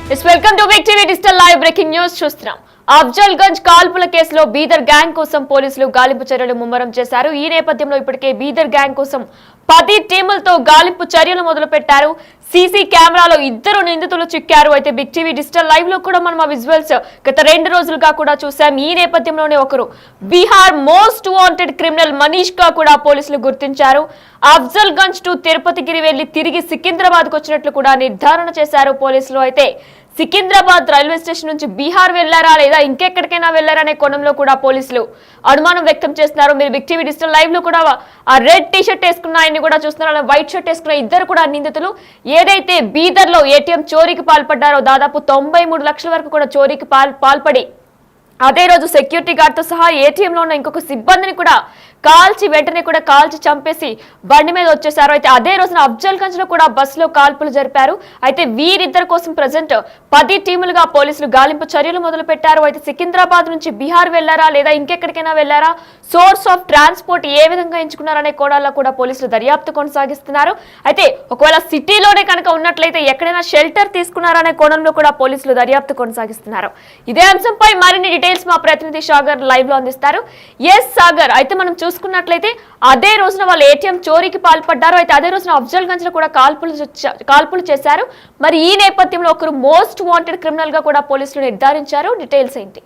Welcome to big TV digital live breaking news చూస్తున్నాం. అఫ్జల్ గంజ్ కాల్పుల కేసులో బీదర్ గ్యాంగ్ కోసం పోలీసులు గాలింపు చర్యలు ముమ్మరం చేశారు. ఈ నేపథ్యంలో ఇప్పటికే బీదర్ గ్యాంగ్ కోసం 10 టీములతో గాలింపు చర్యలు మొదలు పెట్టారు. సీసీ కెమెరాలో 2 నిందితులు చిక్కారు. అయితే బిగ్ టీవీ డిజిటల్ లైవ్ లో కూడా మనం ఆ విజువల్స్ గత 2 రోజులుగా కూడా చూసాం. ఈ నేపథ్యంలోనే ఒకరు Bihar most wanted criminal Manish గా కూడా పోలీసులు గుర్తించారు. అఫ్జల్ గంజ్ టు తిరుపతిగిరి వెళ్లి తిరిగి సికింద్రాబాద్ కు వచ్చినట్లు కూడా నిర్ధారణ చేశారు పోలీసులు. అయితే సికింద్రాబాద్ రైల్వే స్టేషన్ నుంచి బీహార్ వెళ్లారా లేదా ఇంకెక్కడికైనా వెళ్లారా అనే కోణంలో కూడా పోలీసులు అనుమానం వ్యక్తం చేస్తున్నారు. మీరు బిగ్ టీవీ డిజిటల్ లైవ్ లో కూడా ఆ రెడ్ టీ షర్ట్ వేసుకున్న ఆయన్ని కూడా చూస్తున్నారు. వైట్ షర్ట్ వేసుకున్న 2 కూడా నిందితులు ఏదైతే బీదర్ లో ఏటీఎం చోరీకి పాల్పడ్డారో దాదాపు 93 లక్షల వరకు కూడా చోరీకి పాల్పడి అదే రోజు సెక్యూరిటీ గార్డ్ తో సహా ఏటీఎం లో ఉన్న ఇంకొక సిబ్బందిని కూడా వెంటనే కాల్చి చంపేసి బండి మీద వచ్చేశారు. అయితే అదే రోజున అఫ్జల్ గంజ్ లో కూడా బస్సులో కాల్పులు జరిపారు. అయితే వీరిద్దరి కోసం ప్రజెంట్ 10 టీములుగా పోలీసులు గాలింపు చర్యలు మొదలు పెట్టారు. అయితే సికింద్రాబాద్ నుంచి బీహార్ వెళ్లారా లేదా ఇంకెక్కడికైనా వెళ్లారా, సోర్స్ ఆఫ్ ట్రాన్స్పోర్ట్ ఏ విధంగా ఎంచుకున్నారనే కోణాల్లో కూడా పోలీసులు దర్యాప్తు కొనసాగిస్తున్నారు. అయితే ఒకవేళ సిటీలోనే కనుక ఉన్నట్లయితే ఎక్కడైనా షెల్టర్ తీసుకున్నారనే కోణంలో కూడా పోలీసులు దర్యాప్తు కొనసాగిస్తున్నారు. ఇదే అంశంపై మరిన్ని డీటెయిల్స్ మా ప్రతినిధి సాగర్ లైవ్ లో అందిస్తారు. ఎస్ సాగర్, అయితే మనం చూసుకున్నట్లయితే అదే రోజున వాళ్ళు ఏటీఎం చోరీకి పాల్పడ్డారు. అయితే అదే రోజున అఫ్జల్ గంజ్ లో కూడా కాల్పులు చేశారు. మరి ఈ నేపథ్యంలో ఒకరు మోస్ట్ వాంటెడ్ క్రిమినల్ గా కూడా పోలీసులు నిర్ధారించారు. డీటెయిల్స్ ఏంటి?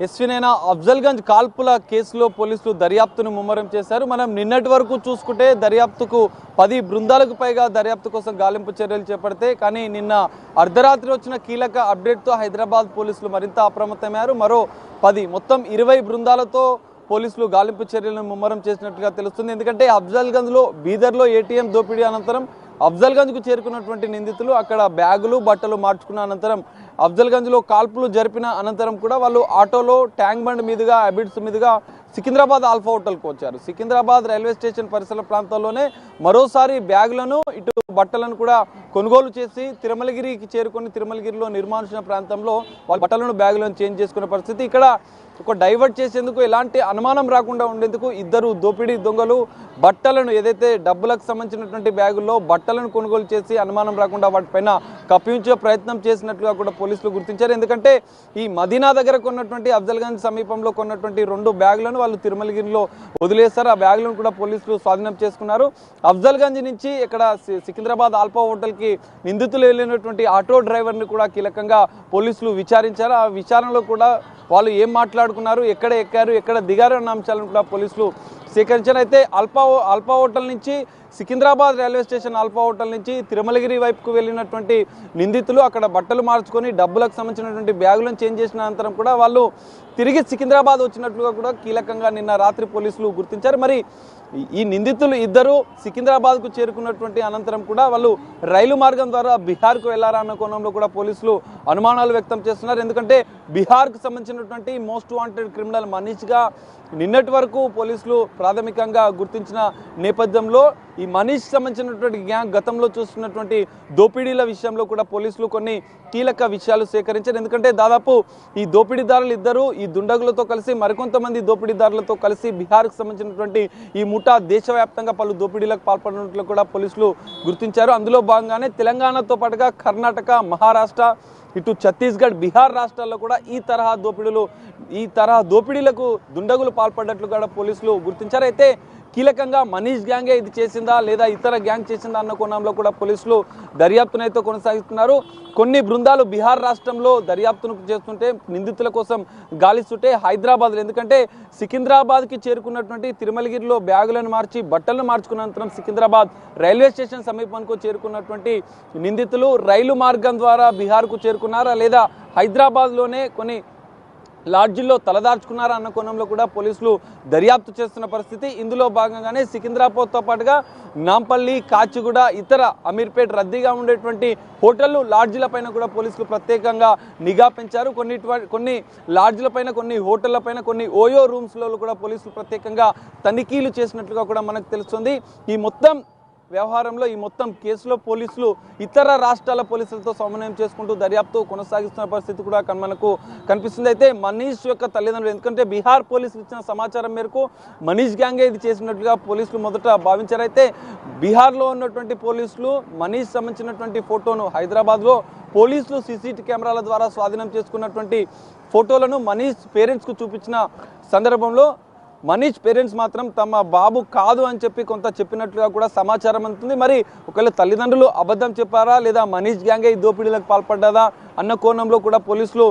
ఎస్వినైనా అఫ్జల్ గంజ్ కాల్పుల కేసులో పోలీసులు దర్యాప్తును ముమ్మరం చేశారు. మనం నిన్నటి వరకు చూసుకుంటే దర్యాప్తుకు 10 బృందాలకు పైగా దర్యాప్తు కోసం గాలింపు చర్యలు చేపడితే కానీ నిన్న అర్ధరాత్రి వచ్చిన కీలక అప్డేట్తో హైదరాబాద్ పోలీసులు మరింత అప్రమత్తమయ్యారు. మరో 10 మొత్తం 20 బృందాలతో పోలీసులు గాలింపు చర్యలను ముమ్మరం చేసినట్లుగా తెలుస్తుంది. ఎందుకంటే అఫ్జల్ గంజ్లో బీదర్లో ఏటీఎం దోపిడీ అనంతరం అఫ్జల్ గంజ్కు చేరుకున్నటువంటి నిందితులు అక్కడ బ్యాగులు బట్టలు మార్చుకున్న అనంతరం అఫ్జల్ గంజ్లో కాల్పులు జరిపిన అనంతరం కూడా వాళ్ళు ఆటోలో ట్యాంక్ బండ్ మీదుగా అబిడ్స్ మీదుగా సికింద్రాబాద్ ఆల్ఫా హోటల్కి వచ్చారు. సికింద్రాబాద్ రైల్వే స్టేషన్ పరిసర ప్రాంతాల్లోనే మరోసారి బ్యాగులను ఇటు బట్టలను కూడా కొనుగోలు చేసి తిరుమలగిరికి చేరుకొని తిరుమలగిరిలో నిర్మానుషణ ప్రాంతంలో వాళ్ళ బట్టలను బ్యాగులను చేంజ్ చేసుకునే పరిస్థితి. ఇక్కడ ఒక డైవర్ట్ చేసేందుకు ఎలాంటి అనుమానం రాకుండా ఉండేందుకు 2 దోపిడీ దొంగలు బట్టలను ఏదైతే డబ్బులకు సంబంధించినటువంటి బ్యాగుల్లో బట్టలను కొనుగోలు చేసి అనుమానం రాకుండా వాటిపైన కప్పించే ప్రయత్నం చేసినట్లుగా కూడా పోలీసులు గుర్తించారు. ఎందుకంటే ఈ మదీనా దగ్గర కొన్నటువంటి అఫ్జల్ గంజ్ సమీపంలో కొన్నటువంటి 2 బ్యాగులను వాళ్ళు తిరుమలగిరిలో వదిలేశారు. ఆ బ్యాగులను కూడా పోలీసులు స్వాధీనం చేసుకున్నారు. అఫ్జల్ గంజ్ నుంచి ఇక్కడ సికింద్రాబాద్ ఆల్ఫా హోటల్కి నిందితులు వెళ్ళినటువంటి ఆటో డ్రైవర్ని కూడా కీలకంగా పోలీసులు విచారించారు. ఆ విచారణలో కూడా వాళ్ళు ఏం మాట్లాడుకున్నారు, ఎక్కడ ఎక్కారు, ఎక్కడ దిగారు అన్న అంశాలను కూడా పోలీసులు సేకరించారు. అయితే ఆల్ఫా హోటల్ నుంచి Secunderabad railway station alpha hotel నుంచి తిరుమలగిరి వైపుకు వెళ్ళినటువంటి నిందితులు అక్కడ బట్టలు మార్చుకొని డబ్బులకు సంబంధించినటువంటి బ్యాగులను చేంజ్ చేసిన అనంతరం కూడా వాళ్ళు తిరిగి సికింద్రాబాద్ వచ్చినట్లుగా కూడా కీలకంగా నిన్న రాత్రి పోలీసులు గుర్తించారు. మరి ఈ నిందితులు 2 సికింద్రాబాద్కు చేరుకున్నటువంటి అనంతరం కూడా వాళ్ళు రైలు మార్గం ద్వారా బీహార్కు వెళ్లారా అన్న కోణంలో కూడా పోలీసులు అనుమానాలు వ్యక్తం చేస్తున్నారు. ఎందుకంటే బీహార్కు సంబంధించినటువంటి మోస్ట్ వాంటెడ్ క్రిమినల్ మనీష్గా నిన్నటి వరకు పోలీసులు ప్రాథమికంగా గుర్తించిన నేపథ్యంలో ఈ మనీష్ సంబంధించినటువంటి గ్యాంగ్ గతంలో చూస్తున్నటువంటి దోపిడీల విషయంలో కూడా పోలీసులు కొన్ని కీలక విషయాలు సేకరించారు. ఎందుకంటే దాదాపు ఈ దోపిడీదారులు 2 ఈ దుండగులతో కలిసి మరికొంతమంది దోపిడీదారులతో కలిసి బీహార్కు సంబంధించినటువంటి ఈ ముఠా దేశవ్యాప్తంగా పలు దోపిడీలకు పాల్పడినట్లు కూడా పోలీసులు గుర్తించారు. అందులో భాగంగానే తెలంగాణతో పాటుగా కర్ణాటక, మహారాష్ట్ర, ఇటు ఛత్తీస్గఢ్, బీహార్ రాష్ట్రాల్లో కూడా ఈ తరహా దోపిడీలకు దుండగులు పాల్పడ్డట్లు కూడా పోలీసులు గుర్తించారు. అయితే కీలకంగా మనీష్ గ్యాంగే ఇది చేసిందా లేదా ఇతర గ్యాంగ్ చేసిందా అన్న కోణంలో కూడా పోలీసులు దర్యాప్తునైతే కొనసాగిస్తున్నారు. కొన్ని బృందాలు బీహార్ రాష్ట్రంలో దర్యాప్తును చేస్తుంటే నిందితుల కోసం గాలిస్తుంటే హైదరాబాద్లో, ఎందుకంటే సికింద్రాబాద్కి చేరుకున్నటువంటి తిరుమలగిరిలో బ్యాగులను మార్చి బట్టలను మార్చుకున్న అనంతరం సికింద్రాబాద్ రైల్వే స్టేషన్ సమీపానికి చేరుకున్నటువంటి నిందితులు రైలు మార్గం ద్వారా బీహార్కు చేరుకున్నారా లేదా హైదరాబాద్లోనే కొన్ని లాడ్జిల్లో తలదార్చుకున్నారా అన్న కోణంలో కూడా పోలీసులు దర్యాప్తు చేస్తున్న పరిస్థితి. ఇందులో భాగంగానే సికింద్రాబాద్తో పాటుగా నాంపల్లి, కాచిగూడ, ఇతర అమీర్పేట్ రద్దీగా ఉండేటువంటి హోటళ్లు, లాడ్జిల పైన కూడా పోలీసులు ప్రత్యేకంగా నిఘా పెంచారు. కొన్ని లాడ్జిల పైన, కొన్ని హోటళ్ల పైన, కొన్ని ఓయో రూమ్స్లో కూడా పోలీసులు ప్రత్యేకంగా తనిఖీలు చేసినట్లుగా కూడా మనకు తెలుస్తుంది. ఈ మొత్తం వ్యవహారంలో ఈ మొత్తం కేసులో పోలీసులు ఇతర రాష్ట్రాల పోలీసులతో సమన్వయం చేసుకుంటూ దర్యాప్తు కొనసాగిస్తున్న పరిస్థితి కూడా మనకు కనిపిస్తుంది. అయితే మనీష్ యొక్క తల్లిదండ్రులు, ఎందుకంటే బీహార్ పోలీసులు ఇచ్చిన సమాచారం మేరకు మనీష్ గ్యాంగే ఇది చేసినట్లుగా పోలీసులు మొదట భావించారు. అయితే బీహార్లో ఉన్నటువంటి పోలీసులు మనీష్ సంబంధించినటువంటి ఫోటోను హైదరాబాద్లో పోలీసులు సీసీటీవీ కెమెరాల ద్వారా స్వాధీనం చేసుకున్నటువంటి ఫోటోలను మనీష్ పేరెంట్స్కు చూపించిన సందర్భంలో మనీష్ పేరెంట్స్ మాత్రం తమ బాబు కాదు అని చెప్పి కొంత చెప్పినట్లుగా కూడా సమాచారం అందుతుంది. మరి ఒకవేళ తల్లిదండ్రులు అబద్ధం చెప్పారా లేదా మనీష్ గ్యాంగే ఈ దోపిడీలకు పాల్పడ్డారా అన్న కోణంలో కూడా పోలీసులు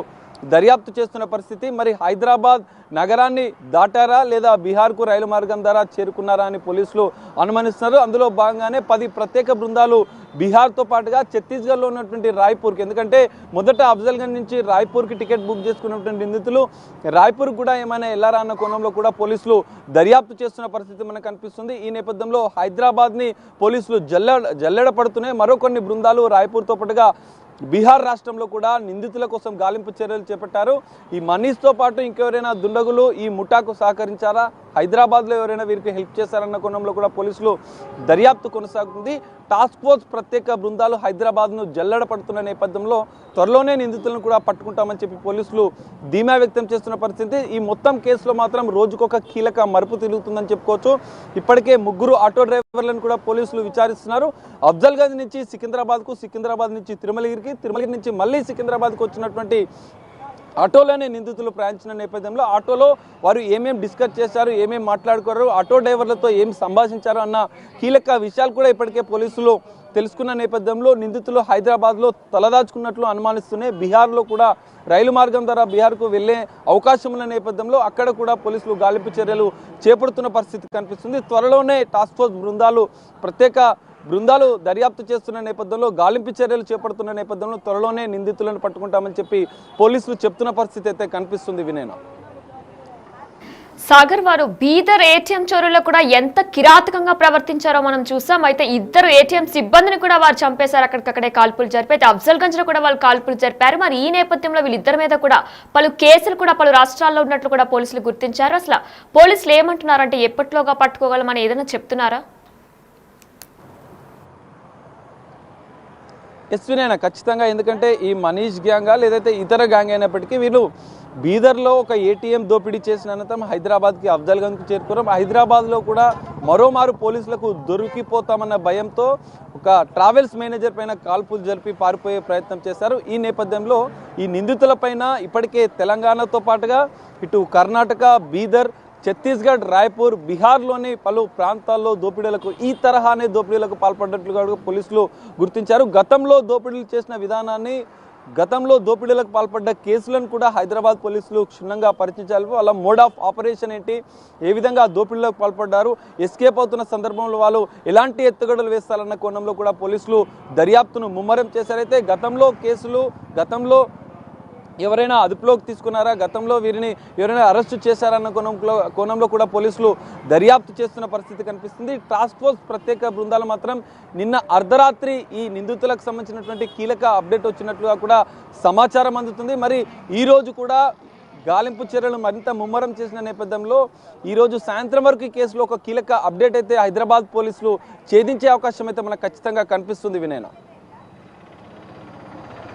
దర్యాప్తు చేస్తున్న పరిస్థితి. మరి హైదరాబాద్ నగరాన్ని దాటారా లేదా బీహార్కు రైలు మార్గం ద్వారా చేరుకున్నారా అని పోలీసులు అనుమానిస్తున్నారు. అందులో భాగంగానే 10 ప్రత్యేక బృందాలు బీహార్తో పాటుగా ఛత్తీస్గఢ్లో ఉన్నటువంటి రాయ్పూర్కి, ఎందుకంటే మొదట అఫ్జల్గంజ్ నుంచి రాయ్పూర్కి టికెట్ బుక్ చేసుకున్నటువంటి నిందితులు రాయ్పూర్కి కూడా ఏమైనా వెళ్ళారా అన్న కోణంలో కూడా పోలీసులు దర్యాప్తు చేస్తున్న పరిస్థితి మనకు కనిపిస్తుంది. ఈ నేపథ్యంలో హైదరాబాద్ని పోలీసులు జల్లెడ పడుతున్నాయి. మరో కొన్ని బృందాలు రాయ్పూర్తో పాటుగా బీహార్ రాష్ట్రంలో కూడా నిందితుల కోసం గాలింపు చర్యలు చేపట్టారు. ఈ మనీష్తో పాటు ఇంకెవరైనా దుండగులు ఈ ముఠాకు సహకరించారా, హైదరాబాద్లో ఎవరైనా వీరికి హెల్ప్ చేశారన్న కోణంలో కూడా పోలీసులు దర్యాప్తు కొనసాగుతుంది. టాస్క్ ఫోర్స్ ప్రత్యేక బృందాలు హైదరాబాద్ను జల్లెడ పడుతున్న నేపథ్యంలో త్వరలోనే నిందితులను కూడా పట్టుకుంటామని చెప్పి పోలీసులు ధీమా వ్యక్తం చేస్తున్న పరిస్థితి. ఈ మొత్తం కేసులో మాత్రం రోజుకొక కీలక మలుపు తిరుగుతుందని చెప్పుకోవచ్చు. ఇప్పటికే 3 ఆటో డ్రైవర్లను కూడా పోలీసులు విచారిస్తున్నారు. అఫ్జల్గంజ్ నుంచి సికింద్రాబాద్కు, సికింద్రాబాద్ నుంచి తిరుమలగిరికి, తిరుమలగిరి నుంచి మళ్ళీ సికింద్రాబాద్కు వచ్చినటువంటి ఆటోలోనే నిందితులు ప్రయాణించిన నేపథ్యంలో ఆటోలో వారు ఏమేమి డిస్కస్ చేశారు, ఏమేమి మాట్లాడుకోరు, ఆటో డ్రైవర్లతో ఏం సంభాషించారు అన్న కీలక విషయాలు కూడా ఇప్పటికే పోలీసులు తెలుసుకున్న నేపథ్యంలో నిందితులు హైదరాబాద్లో తలదాచుకున్నట్లు అనుమానిస్తూనే బీహార్లో కూడా రైలు మార్గం ద్వారా బీహార్కు వెళ్లే అవకాశం ఉన్న నేపథ్యంలో అక్కడ కూడా పోలీసులు గాలింపు చర్యలు చేపడుతున్న పరిస్థితి కనిపిస్తుంది. త్వరలోనే టాస్క్ ఫోర్స్ ప్రత్యేక బృందాలు దర్యాప్తు చేస్తున్న నేపథ్యంలో గాలింపు చర్యలు చేపడుతున్న నేపథ్యంలో త్వరలోనే నిందితులను పట్టుకుంటామని చెప్పి పోలీసులు చెప్తున్న పరిస్థితి అయితే కనిపిస్తుంది. వినేనా సాగర్, వారు బీదర్ ఏటీఎం చోరుల్లో కూడా ఎంత కిరాతకంగా ప్రవర్తించారో మనం చూసాం. అయితే 2 ఏటీఎం సిబ్బందిని కూడా వారు చంపేశారు, అక్కడికక్కడే కాల్పులు జరిపి. అయితే అఫ్జల్గంజ్ లో కూడా వాళ్ళు కాల్పులు జరిపారు. మరి ఈ నేపథ్యంలో వీళ్ళిద్దరి మీద కూడా పలు కేసులు కూడా పలు రాష్ట్రాల్లో ఉన్నట్లు కూడా పోలీసులు గుర్తించారు. అసలు పోలీసులు ఏమంటున్నారంటే ఎప్పట్లోగా పట్టుకోగలమని ఏదైనా చెప్తున్నారా? ఎస్వినైనా ఖచ్చితంగా, ఎందుకంటే ఈ మనీష్ గ్యాంగా లేదైతే ఇతర గ్యాంగ్ అయినప్పటికీ వీళ్ళు బీదర్లో ఒక ఏటీఎం దోపిడీ చేసిన అనంతరం హైదరాబాద్కి అఫ్జల్గంజ్కి చేరుకున్నాం. హైదరాబాద్లో కూడా మరోమారు పోలీసులకు దొరికిపోతామన్న భయంతో ఒక ట్రావెల్స్ మేనేజర్ పైన కాల్పులు జరిపి పారిపోయే ప్రయత్నం చేశారు. ఈ నేపథ్యంలో ఈ నిందితుల పైన ఇప్పటికే తెలంగాణతో పాటుగా ఇటు కర్ణాటక, బీదర్, ఛత్తీస్గఢ్, రాయ్పూర్, బీహార్లోని పలు ప్రాంతాల్లో దోపిడీలకు ఈ తరహానే దోపిడీలకు పాల్పడ్డట్లుగా పోలీసులు గుర్తించారు. గతంలో దోపిడీలు చేసిన విధానాన్ని, గతంలో దోపిడీలకు పాల్పడ్డ కేసులను కూడా హైదరాబాద్ పోలీసులు క్షుణ్ణంగా పరిచయించాలి. వాళ్ళ మోడ్ ఆఫ్ ఆపరేషన్ ఏంటి, ఏ విధంగా దోపిడీలకు పాల్పడ్డారు, ఎస్కేప్ అవుతున్న సందర్భంలో వాళ్ళు ఎలాంటి ఎత్తుగడలు వేస్తారన్న కోణంలో కూడా పోలీసులు దర్యాప్తును ముమ్మరం చేశారైతే గతంలో ఎవరైనా అదుపులోకి తీసుకున్నారా, గతంలో వీరిని ఎవరైనా అరెస్టు చేశారన్న కోణంలో కూడా పోలీసులు దర్యాప్తు చేస్తున్న పరిస్థితి కనిపిస్తుంది. టాస్క్ ఫోర్స్ ప్రత్యేక బృందాలు మాత్రం నిన్న అర్ధరాత్రి ఈ నిందితులకు సంబంధించినటువంటి కీలక అప్డేట్ వచ్చినట్లుగా కూడా సమాచారం అందుతుంది. మరి ఈ రోజు కూడా గాలింపు చర్యలు మరింత ముమ్మరం చేసిన నేపథ్యంలో ఈరోజు సాయంత్రం వరకు ఈ కేసులో ఒక కీలక అప్డేట్ అయితే హైదరాబాద్ పోలీసులు ఛేదించే అవకాశం అయితే మనకు ఖచ్చితంగా కనిపిస్తుంది. వినయన,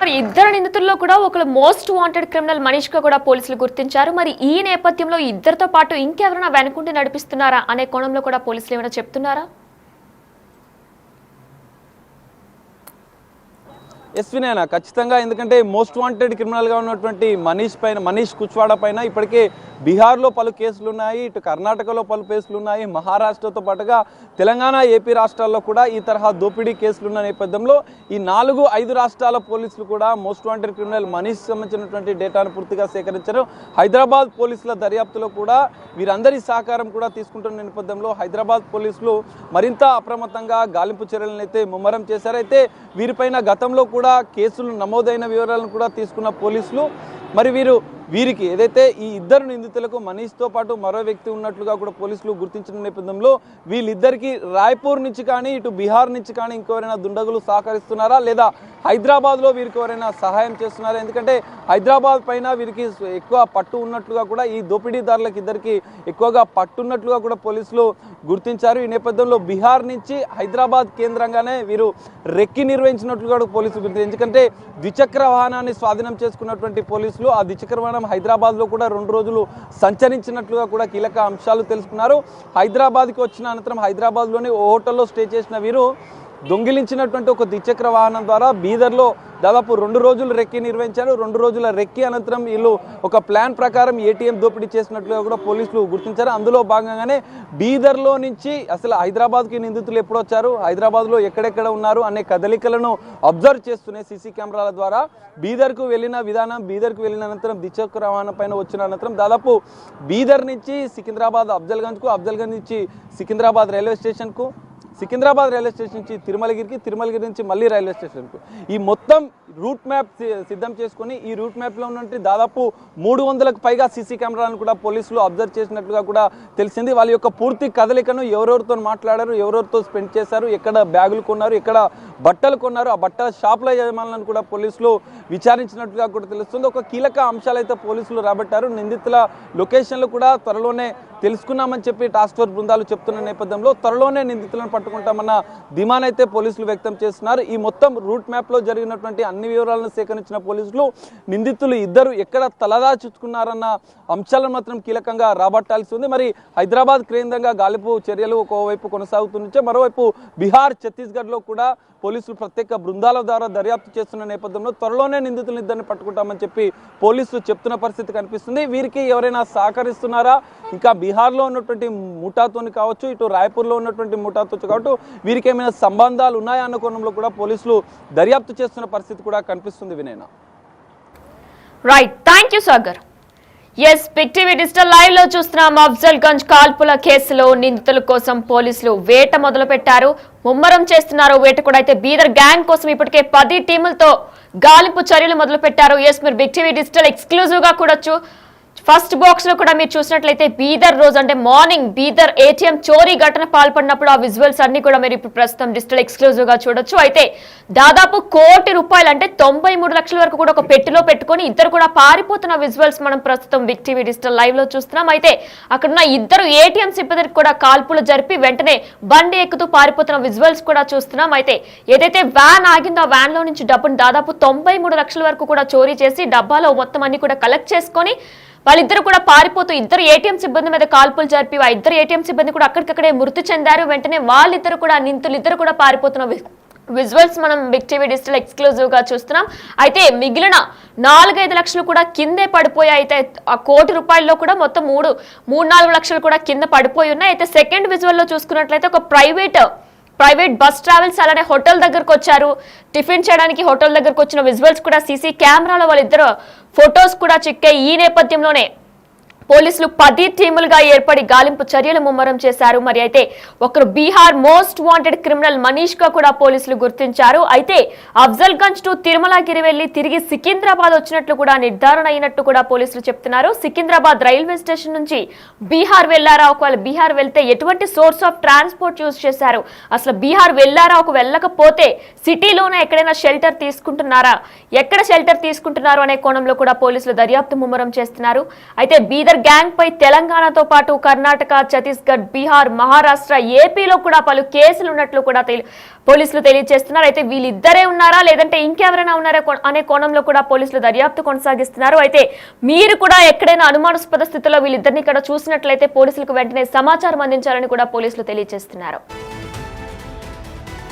మరి 2 నిందితుల్లో కూడా ఒకరు మోస్ట్ వాంటెడ్ క్రిమినల్ మనీష్ గా కూడా పోలీసులు గుర్తించారు. మరి ఈ నేపథ్యంలో ఇద్దరితో పాటు ఇంకెవరైనా వెనుకుండి నడిపిస్తున్నారా అనే కోణంలో కూడా పోలీసులు ఏమైనా చెప్తున్నారా? ఎస్వినైనా ఖచ్చితంగా, ఎందుకంటే మోస్ట్ వాంటెడ్ క్రిమినల్గా ఉన్నటువంటి మనీష్ కుచ్వాడా పైన ఇప్పటికే బీహార్లో పలు కేసులు ఉన్నాయి, ఇటు కర్ణాటకలో పలు కేసులు ఉన్నాయి, మహారాష్ట్రతో పాటుగా తెలంగాణ, ఏపీ రాష్ట్రాల్లో కూడా ఈ తరహా దోపిడీ కేసులు ఉన్న నేపథ్యంలో ఈ 4-5 రాష్ట్రాల పోలీసులు కూడా మోస్ట్ వాంటెడ్ క్రిమినల్ మనీష్ సంబంధించినటువంటి డేటాను పూర్తిగా సేకరించారు. హైదరాబాద్ పోలీసుల దర్యాప్తులో కూడా వీరందరి సహకారం కూడా తీసుకుంటున్న నేపథ్యంలో హైదరాబాద్ పోలీసులు మరింత అప్రమత్తంగా గాలింపు చర్యలను అయితే ముమ్మరం చేశారు. అయితే వీరిపైన గతంలో కూడా కేసులు నమోదైన వివరాలను కూడా తీసుకున్న పోలీసులు మరి వీరికి ఏదైతే ఈ ఇద్దరు నిందితులకు మనీష్తో పాటు మరో వ్యక్తి ఉన్నట్లుగా కూడా పోలీసులు గుర్తించిన నేపథ్యంలో వీళ్ళిద్దరికి రాయ్పూర్ నుంచి కానీ ఇటు బీహార్ నుంచి కానీ ఇంకెవరైనా దుండగులు సహకరిస్తున్నారా లేదా హైదరాబాద్లో వీరికి ఎవరైనా సహాయం చేస్తున్నారా? ఎందుకంటే హైదరాబాద్ పైన వీరికి ఎక్కువ పట్టు ఉన్నట్లుగా కూడా ఈ దోపిడీదారులకు ఇద్దరికి ఎక్కువగా పట్టున్నట్లుగా కూడా పోలీసులు గుర్తించారు. ఈ నేపథ్యంలో బీహార్ నుంచి హైదరాబాద్ కేంద్రంగానే వీరు రెక్కి నిర్వహించినట్లుగా కూడా పోలీసులు గుర్తించారు. ఎందుకంటే ద్విచక్ర వాహనాన్ని స్వాధీనం చేసుకున్నటువంటి పోలీసులు ఆ ద్విచక్ర వాహనం హైదరాబాద్లో కూడా 2 రోజులు సంచరించినట్లుగా కూడా కీలక అంశాలు తెలుసుకున్నారు. హైదరాబాద్కి వచ్చిన అనంతరం హైదరాబాద్లోని ఓ హోటల్లో స్టే చేసిన వీరు దొంగిలించినటువంటి ఒక ద్విచక్ర వాహనం ద్వారా బీదర్లో దాదాపు 2 రోజులు రెక్కి నిర్వహించారు. 2 రోజుల రెక్కి అనంతరం వీళ్ళు ఒక ప్లాన్ ప్రకారం ఏటీఎం దోపిడీ చేసినట్లుగా కూడా పోలీసులు గుర్తించారు. అందులో భాగంగానే బీదర్లో నుంచి అసలు హైదరాబాద్కి నిందితులు ఎప్పుడు వచ్చారు, హైదరాబాద్లో ఎక్కడెక్కడ ఉన్నారు అనే కదలికలను అబ్జర్వ్ చేస్తున్నాయి సీసీ కెమెరాల ద్వారా. బీదర్కు వెళ్ళిన విధానం, బీదర్కు వెళ్ళిన అనంతరం ద్విచక్ర వాహనం పైన వచ్చిన అనంతరం దాదాపు బీదర్ నుంచి సికింద్రాబాద్ అఫ్జల్గంజ్కు, అఫ్జల్గంజ్ నుంచి సికింద్రాబాద్ రైల్వే స్టేషన్కు, సికింద్రాబాద్ రైల్వే స్టేషన్ నుంచి తిరుమలగిరికి, తిరుమలగిరి నుంచి మళ్ళీ రైల్వే స్టేషన్కు ఈ మొత్తం రూట్ మ్యాప్ సిద్ధం చేసుకొని ఈ రూట్ మ్యాప్లో ఉన్నట్టు దాదాపు 300కు పైగా సీసీ కెమెరాలను కూడా పోలీసులు అబ్జర్వ్ చేసినట్లుగా కూడా తెలిసింది. వాళ్ళ యొక్క పూర్తి కదలికను ఎవరెవరితో మాట్లాడారు, ఎవరెవరితో స్పెండ్ చేశారు, ఎక్కడ బ్యాగులు కొన్నారు, ఎక్కడ బట్టలు కొన్నారు, ఆ బట్టల షాపుల యజమానులను కూడా పోలీసులు విచారించినట్లుగా కూడా తెలుస్తుంది. ఒక కీలక అంశాలు అయితే పోలీసులు రాబట్టారు. నిందితుల లొకేషన్లు కూడా త్వరలోనే తెలుసుకున్నామని చెప్పి టాస్క్ ఫోర్స్ బృందాలు చెప్తున్న నేపథ్యంలో త్వరలోనే నిందితులను పట్టుకుంటామన్న ధీమానైతే పోలీసులు వ్యక్తం చేస్తున్నారు. ఈ మొత్తం రూట్ మ్యాప్లో జరిగినటువంటి అన్ని వివరాలను సేకరించిన పోలీసులు నిందితులు ఇద్దరు ఎక్కడ తలదాచుకున్నారన్న అంశాలను మాత్రం కీలకంగా రాబట్టాల్సి ఉంది. మరి హైదరాబాద్ కేంద్రంగా గాలింపు చర్యలు ఒకవైపు కొనసాగుతుంటే మరోవైపు బీహార్, ఛత్తీస్గఢ్లో కూడా పోలీసులు ప్రత్యేక బృందాల ద్వారా దర్యాప్తు చేస్తున్న నేపథ్యంలో త్వరలోనే నిందితులను ఇద్దరిని పట్టుకుంటామని చెప్పి పోలీసులు చెప్తున్న పరిస్థితి కనిపిస్తుంది. వీరికి ఎవరైనా సహకరిస్తున్నారా, ఇంకా బీహార్లో ఉన్నటువంటి ముఠాతోని కావచ్చు, ఇటు రాయ్పూర్లో ఉన్నటువంటి ముఠాతో కావచ్చు, వీరికి ఏమైనా సంబంధాలు ఉన్నాయా అన్న కోణంలో కూడా పోలీసులు దర్యాప్తు చేస్తున్న పరిస్థితి కూడా కనిపిస్తుంది. వినయనా. Right, thank you Sagar. Yes, big TV digital live లో చూస్తున్నాం. అఫ్జల్గంజ్ కాల్పుల కేసులో నిందితుల కోసం పోలీసులు వేట మొదలు పెట్టారు, ముమ్మరం చేస్తున్నారు వేట కూడా. అయితే బీదర్ గ్యాంగ్ కోసం ఇప్పటికే 10 టీములతో గాలింపు చర్యలు మొదలు పెట్టారు. ఎస్, మీరు బిగ్ టీవీ డిజిటల్ ఎక్స్క్లూజివ్ గా కూడా ఫస్ట్ బాక్స్ లో కూడా మీరు చూసినట్లయితే బీదర్ రోజు అంటే మార్నింగ్ బీదర్ ఏటీఎం చోరీ ఘటన పాల్పడినప్పుడు ఆ విజువల్స్ అన్ని కూడా మీరు ఇప్పుడు ప్రస్తుతం డిజిటల్ ఎక్స్క్లూజివ్ గా చూడొచ్చు. అయితే దాదాపు ₹1 కోటి అంటే 93 లక్షల వరకు కూడా ఒక పెట్టిలో పెట్టుకొని ఇద్దరు కూడా పారిపోతున్న విజువల్స్ మనం ప్రస్తుతం బిగ్ టీవీ డిజిటల్ లైవ్ లో చూస్తున్నాం. అయితే అక్కడున్న ఇద్దరు ఏటీఎం సిబ్బందికి కూడా కాల్పులు జరిపి వెంటనే బండి ఎక్కుతూ పారిపోతున్న విజువల్స్ కూడా చూస్తున్నాం. అయితే ఏదైతే వ్యాన్ ఆగిందో ఆ వ్యాన్ లో నుంచి డబ్బును దాదాపు 93 లక్షల వరకు కూడా చోరీ చేసి డబ్బాలో మొత్తం అన్ని కూడా కలెక్ట్ చేసుకొని వాళ్ళిద్దరు కూడా పారిపోతూ ఇద్దరు ఏటీఎం సిబ్బంది మీద కాల్పులు జరిపి ఆ ఇద్దరు ఏటీఎం సిబ్బంది కూడా అక్కడికక్కడే మృతి చెందారు. వెంటనే వాళ్ళిద్దరు కూడా నిందితులు ఇద్దరు కూడా పారిపోతున్న విజువల్స్ మనం బిగ్ టీవీ డిజిటల్ ఎక్స్క్లూజివ్ గా చూస్తున్నాం. అయితే మిగిలిన 4-5 లక్షలు కూడా కిందే పడిపోయాయి. అయితే ఆ ₹1 కోటిలో కూడా మొత్తం 3-4 లక్షలు కూడా కింద పడిపోయి ఉన్నాయి. అయితే సెకండ్ విజువల్ లో చూసుకున్నట్లయితే ఒక ప్రైవేట్ బస్ ట్రావెల్స్ అలానే హోటల్ దగ్గరకు వచ్చారు. టిఫిన్ చేయడానికి హోటల్ దగ్గరకు వచ్చిన విజువల్స్ కూడా సీసీ కెమెరాలో వాళ్ళిద్దరు ఫొటోస్ కూడా చిక్కాయి. ఈ నేపథ్యంలోనే పోలీసులు 10 టీములుగా ఏర్పడి గాలింపు చర్యలు ముమ్మరం చేశారు. మరి అయితే ఒకరు Bihar most wanted criminal Manish గా కూడా పోలీసులు గుర్తించారు. అయితే అఫ్జల్గంజ్ టు తిరుమలగిరి వెళ్లి తిరిగి సికింద్రాబాద్ వచ్చినట్లు కూడా నిర్ధారణ అయినట్టు కూడా పోలీసులు చెప్తున్నారు. సికింద్రాబాద్ రైల్వే స్టేషన్ నుంచి బీహార్ వెళ్లారా, ఒకవేళ బీహార్ వెళ్తే ఎటువంటి సోర్స్ ఆఫ్ ట్రాన్స్పోర్ట్ యూజ్ చేశారు, అసలు బీహార్ వెళ్లారా, ఒక వెళ్ళకపోతే సిటీలోనే ఎక్కడైనా షెల్టర్ తీసుకుంటున్నారా, ఎక్కడ షెల్టర్ తీసుకుంటున్నారు అనే కోణంలో కూడా పోలీసులు దర్యాప్తు ముమ్మరం చేస్తున్నారు. అయితే బీదర్ గ్యాంగ్ పై తెలంగాణతో పాటు కర్ణాటక, ఛత్తీస్గఢ్, బీహార్, మహారాష్ట్ర, ఏపీలో కూడా పలు కేసులు ఉన్నట్లు కూడా పోలీసులు తెలియజేస్తున్నారు. అయితే వీళ్ళిద్దరే ఉన్నారా లేదంటే ఇంకెవరైనా ఉన్నారా అనే కోణంలో కూడా పోలీసులు దర్యాప్తు కొనసాగిస్తున్నారు. అయితే మీరు కూడా ఎక్కడైనా అనుమానాస్పద స్థితిలో వీళ్ళిద్దరిని ఇక్కడ చూసినట్లయితే పోలీసులకు వెంటనే సమాచారం అందించాలని కూడా పోలీసులు తెలియజేస్తున్నారు.